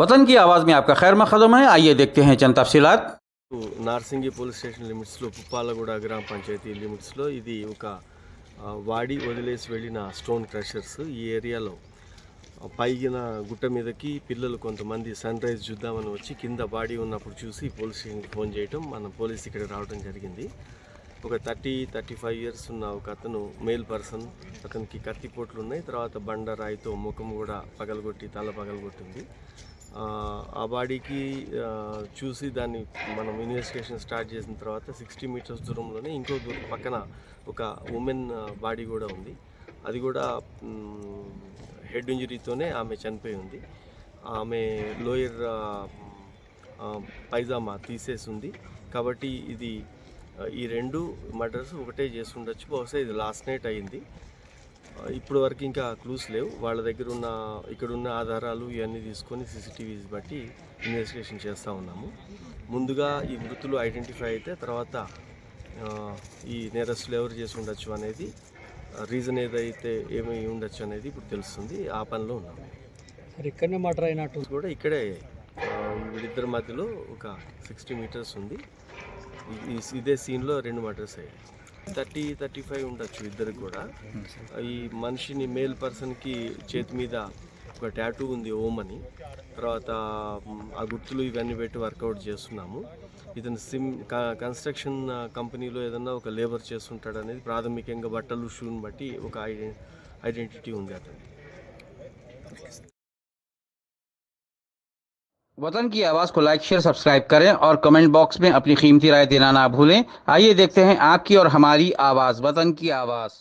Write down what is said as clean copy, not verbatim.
वतन की आवाज़ में आपका खैर मकदम है। आइए देखते हैं चंद तफसीलात। నార్సింగి పోలీస్ స్టేషన్ లిమిట్స్లో పుప్పాలగూడ గ్రామ పంచాయతీ లిమిట్స్లో ఇది ఒక వాడి వదిలేసి వెళ్ళిన స్టోన్ క్రషర్స్. ఈ ఏరియాలో పైగిన గుట్ట మీదకి పిల్లలు కొంతమంది సన్ రైజ్ చూద్దామని వచ్చి కింద బాడీ ఉన్నప్పుడు చూసి పోలీస్ స్టేషన్కి ఫోన్ చేయటం, మన పోలీస్ ఇక్కడ రావడం జరిగింది. ఒక 35 ఇయర్స్ ఉన్న ఒక అతను మేల్ పర్సన్, అతనికి కత్తిపోట్లు ఉన్నాయి, తర్వాత బండరాయితో ముఖం కూడా పగలగొట్టి తల పగలగొట్టింది. ఆ బాడీకి చూసి దాన్ని మనం ఇన్వెస్టిగేషన్ స్టార్ట్ చేసిన తర్వాత 60 మీటర్స్ దూరంలోనే ఇంకో పక్కన ఒక ఉమెన్ బాడీ కూడా ఉంది. అది కూడా హెడ్ ఇంజరీతోనే ఆమె చనిపోయి ఉంది. ఆమె లోయర్ పైజామా తీసేసి ఉంది. కాబట్టి ఇది ఈ రెండు మర్డర్స్ ఒకటే చేసి ఉండొచ్చు. బహుశా ఇది లాస్ట్ నైట్ అయింది. ఇప్పుడు వరకు ఇంకా క్లూస్ లేవు. వాళ్ళ దగ్గర ఉన్న ఇక్కడున్న ఆధారాలు ఇవన్నీ తీసుకొని సీసీటీవీస్ బట్టి ఇన్వెస్టిగేషన్ చేస్తూ ఉన్నాము. ముందుగా ఈ మృతులు ఐడెంటిఫై అయితే తర్వాత ఈ నేరస్తులు ఎవరు చేసి ఉండొచ్చు అనేది, రీజన్ ఏదైతే ఏమి ఉండొచ్చు అనేది ఇప్పుడు తెలుస్తుంది. ఆ పనిలో ఉన్నాము. ఇక్కడనే మర్డర్ అయినట్టు కూడా ఇక్కడే వీళ్ళిద్దరి మధ్యలో ఒక 60 మీటర్స్ ఉంది. ఇదే సీన్లో రెండు మర్డర్స్ అయ్యాయి. 30-35 ఉండొచ్చు ఇద్దరికి కూడా. ఈ మనిషిని మేల్ పర్సన్కి చేతి మీద ఒక టాటూ ఉంది, ఓం అని. తర్వాత ఆ గుర్తులు ఇవన్నీ పెట్టి వర్కౌట్ చేస్తున్నాము. ఇతను కన్స్ట్రక్షన్ కంపెనీలో ఏదన్నా ఒక లేబర్ చేస్తుంటాడు అనేది ప్రాథమికంగా బట్టలు షూని బట్టి ఒక ఐడెంటిటీ ఉంది అతనికి. वतन की आवाज़ को लाइक शेयर सब्सक्राइब करें और कमेंट बॉक्स में अपनी कीमती राय देना ना भूलें। आइए देखते हैं आपकी और हमारी आवाज़, वतन की आवाज़।